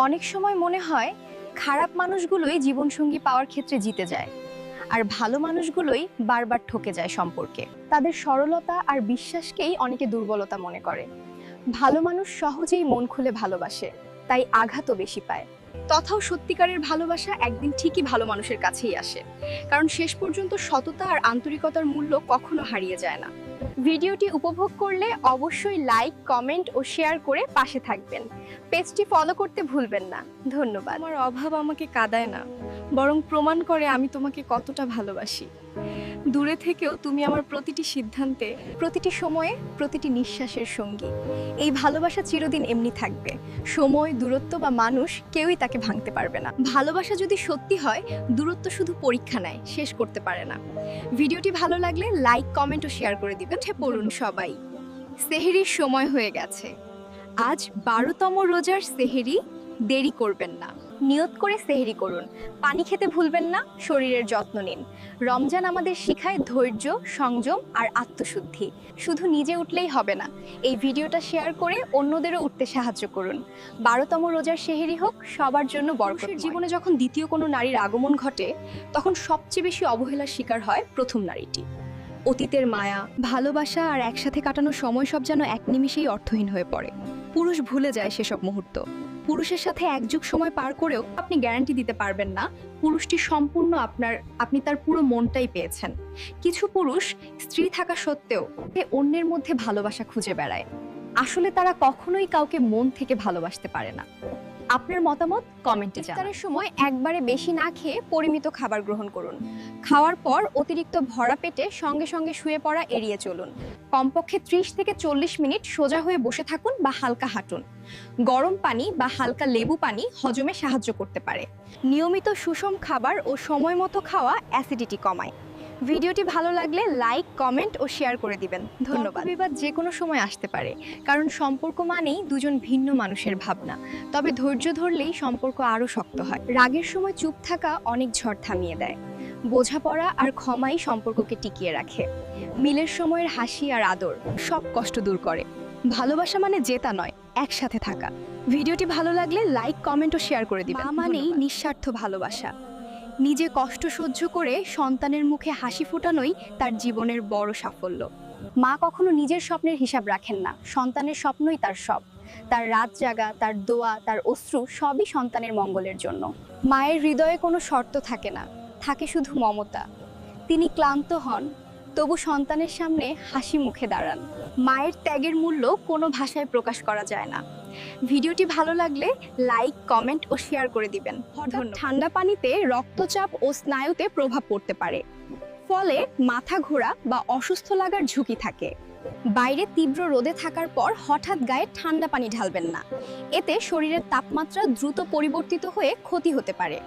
অনেক সময় মনে হয় খারাপ মানুষগুলোই জীবনসঙ্গী পাওয়ার ক্ষেত্রে জিতে যায়, আর ভালো মানুষগুলোই বারবার ঠকে যায় সম্পর্কে। তাদের সরলতা আর বিশ্বাসকেই অনেকে দুর্বলতা মনে করে। ভালো মানুষ সহজেই মন খুলে ভালোবাসে, তাই আঘাতও বেশি পায়। তথাও সত্যিকারের ভালোবাসা একদিন ঠিকই ভালো মানুষের কাছেই আসে, কারণ শেষ পর্যন্ত সততা আর আন্তরিকতার মূল্য কখনো হারিয়ে যায় না। ভিডিওটি উপভোগ করলে অবশ্যই লাইক, কমেন্ট ও শেয়ার করে পাশে থাকবেন। পেজটি ফলো করতে ভুলবেন না। ধন্যবাদ। আমার অভাব আমাকে কাঁদায় না, বরং প্রমাণ করে আমি তোমাকে কতটা ভালোবাসি। দূরে থেকেও তুমি আমার প্রতিটি সিদ্ধান্তে, প্রতিটি সময়ে, প্রতিটি নিঃশ্বাসের সঙ্গী। এই ভালোবাসা চিরদিন এমনি থাকবে। সময়, দূরত্ব বা মানুষ কেউই তাকে ভাঙতে পারবে না। ভালোবাসা যদি সত্যি হয়, দূরত্ব শুধু পরীক্ষা নেয়, শেষ করতে পারে না। ভিডিওটি ভালো লাগলে লাইক, কমেন্ট ও শেয়ার করে দিবেন। পড়ুন সবাই, সেহরির সময় হয়ে গেছে। আজ 12তম রোজার সেহরি, দেরি করবেন না। নিয়ত করে সেহরি করুন। পানি খেতে ভুলবেন না, শরীরের যত্ন নিন। রমজান আমাদের শেখায় ধৈর্য, সংযম আর আত্মশুদ্ধি। শুধু নিজে উঠলেই হবে না, এই ভিডিওটা শেয়ার করে অন্যদেরও উঠতে সাহায্য করুন। 12তম রোজার সেহরি হোক সবার জন্য বরকতের। জীবনে যখন দ্বিতীয় কোনো নারীর আগমন ঘটে, তখন সবচেয়ে বেশি অবহেলার শিকার হয় প্রথম নারীটি। অতীতের মায়া, ভালোবাসা আর একসাথে কাটানো সময় সব যেন এক নিমিষেই অর্থহীন হয়ে পড়ে। পুরুষ ভুলে যায় সেসব মুহূর্ত। পুরুষের সাথে এক যুগ সময় পার করেও আপনি গ্যারান্টি দিতে পারবেন না পুরুষটি সম্পূর্ণ আপনি তার পুরো মনটাই পেয়েছেন। কিছু পুরুষ স্ত্রী থাকা সত্ত্বেও অন্যের মধ্যে ভালোবাসা খুঁজে বেড়ায়। আসলে তারা কখনোই কাউকে মন থেকে ভালোবাসতে পারে না। আপনার মতামত কমেন্টে জানান। ইফতারের সময় একবারে বেশি না খেয়ে পরিমিত খাবার গ্রহণ করুন। খাওয়ার পর অতিরিক্ত ভরা পেটে সঙ্গে সঙ্গে শুয়ে পড়া এড়িয়ে চলুন। কমপক্ষে 30 থেকে 40 মিনিট সোজা হয়ে বসে থাকুন বা হালকা হাঁটুন। গরম পানি বা হালকা লেবু পানি হজমে সাহায্য করতে পারে। নিয়মিত সুষম খাবার ও সময় মতো খাওয়া অ্যাসিডিটি কমায়। ভিডিওটি ভালো লাগলে লাইক, কমেন্ট ও শেয়ার করে দিবেন। ধন্যবাদ। বিবাদ যে কোনো সময় আসতে পারে, কারণ সম্পর্ক মানেই দুজন ভিন্ন মানুষের ভাবনা। তবে ধৈর্য ধরলেই সম্পর্ক আরো শক্ত হয়। রাগের সময় চুপ থাকা অনেক ঝড় থামিয়ে দেয়। বোঝাপড়া আর ক্ষমাই সম্পর্ককে টিকিয়ে রাখে। মিলের সময়ের হাসি আর আদর সব কষ্ট দূর করে। ভালোবাসা মানে জেতা নয়, একসাথে থাকা। ভিডিওটি ভালো লাগলে লাইক, কমেন্ট ও শেয়ার করে দিবেন। মা মানেই নিঃস্বার্থ ভালোবাসা। নিজে কষ্ট সহ্য করে সন্তানের মুখে হাসি ফোটানোই তার জীবনের বড় সাফল্য। মা কখনো নিজের স্বপ্নের হিসাব রাখেন না, সন্তানের স্বপ্নই তার সব। তার রাত জাগা, তার দোয়া, তার অশ্রু সবই সন্তানের মঙ্গলের জন্য। মায়ের হৃদয়ে কোনো শর্ত থাকে না, থাকে শুধু মমতা। তিনি ক্লান্ত হন, তবু সন্তানের সামনে হাসি মুখে দাঁড়ান। মায়ের ত্যাগের মূল্য কোনো ভাষায় প্রকাশ করা যায় না। ভিডিওটি ভালো লাগলে লাইক, কমেন্ট ও শেয়ার করে দিবেন। ঠান্ডা পানিতে রক্তচাপ ও স্নায়ুতে প্রভাব পড়তে পারে, ফলে মাথা ঘোরা বা অসুস্থ লাগার ঝুঁকি থাকে। বাইরে তীব্র রোদে থাকার পর হঠাৎ গায়ে ঠান্ডা পানি ঢালবেন না, এতে শরীরের তাপমাত্রা দ্রুত পরিবর্তিত হয়ে ক্ষতি হতে পারে।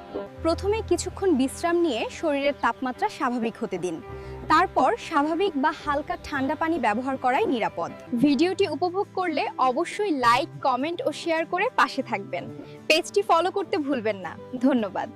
প্রথমে কিছুক্ষণ বিশ্রাম নিয়ে শরীরের তাপমাত্রা স্বাভাবিক হতে দিন, তারপর স্বাভাবিক বা হালকা ঠান্ডা পানি ব্যবহার করাই নিরাপদ। ভিডিওটি উপভোগ করলে অবশ্যই লাইক, কমেন্ট ও শেয়ার করে পাশে থাকবেন। পেজটি ফলো করতে ভুলবেন না। ধন্যবাদ।